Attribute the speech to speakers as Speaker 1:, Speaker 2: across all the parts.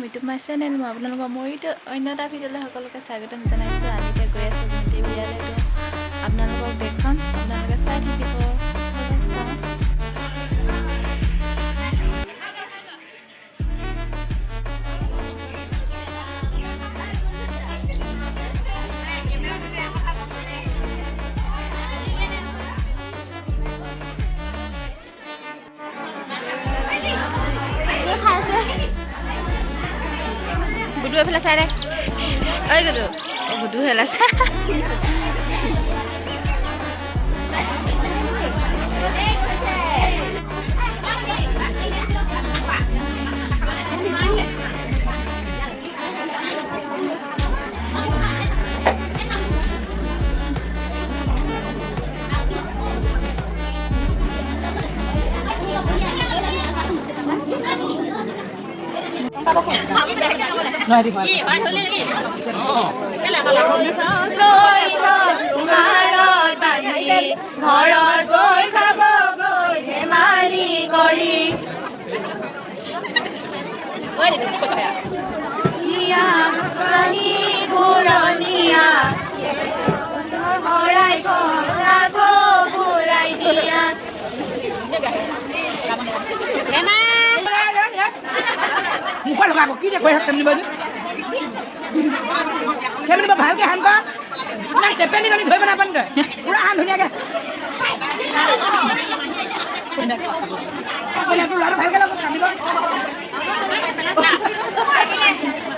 Speaker 1: YouTube my channel মই আপোনালোকৰ অন্য এটা ভিডিঅ'লৈ সকলোকে স্বাগতম জনাইছোঁ। আমি এতিয়া গৈ আছোঁ ভণ্টি বিয়ালৈ। আপোনালোকক দেখুৱাম, আপোনালোকে চাই থাকিব। Gudu apa selesai deh? Oh gudu, gudu selesai.
Speaker 2: Nói đi, nói đi. Cái là Muka lo ngaku kita kau hakam ni baju. Kami ni bahal ke han kan? Nak tepen ni kami dua mana pan ke? Pura han dunia ke? Boleh tu lalu bahal ke lalu kami kan?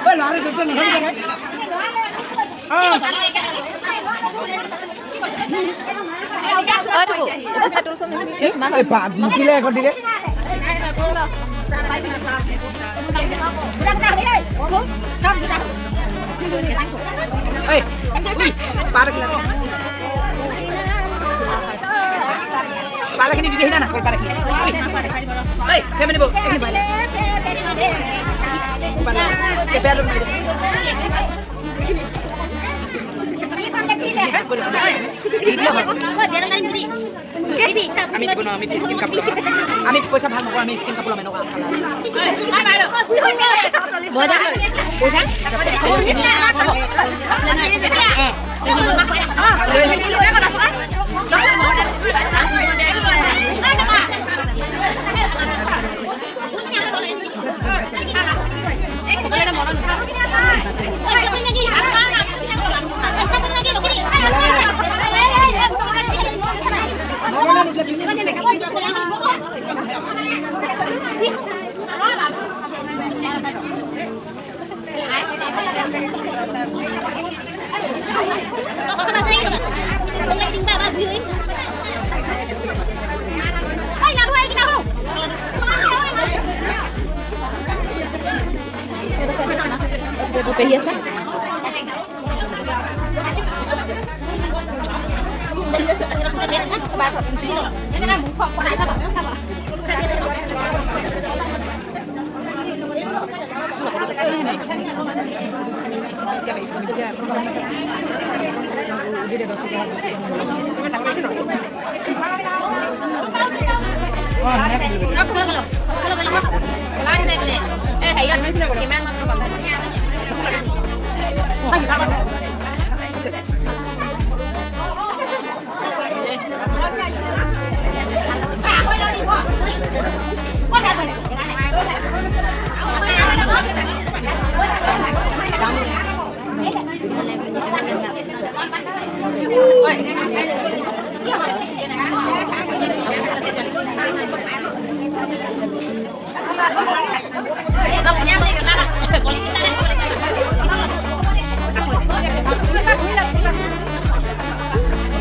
Speaker 2: Boleh lalu tu tu ni kan?
Speaker 1: Oh tu, betul semua.
Speaker 2: Pak, mungkin lah kau dia. Hey, parah gila. Parah ini di sini mana? Parah ini. Hey, kemana bu? Ini balik. Balik. Kepada rumah. আমি দিব না আমি skin কাপড় আমি পয়সা ভাগ নকৰো আমি স্কিন কাপড় মেনকা
Speaker 1: বজা পয়সা perhiasan.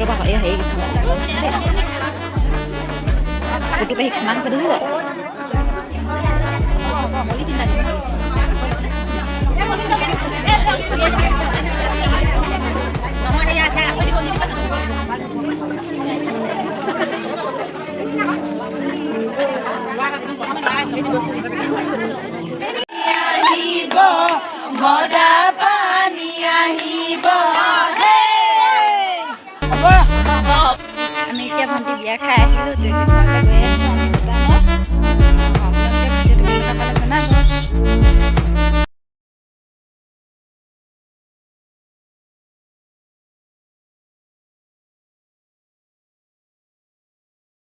Speaker 1: Berapa kali ya hei? Butuh kehikmatan kedua. Goda pani ahibo. Ami kia bhanti biya khai ahilu,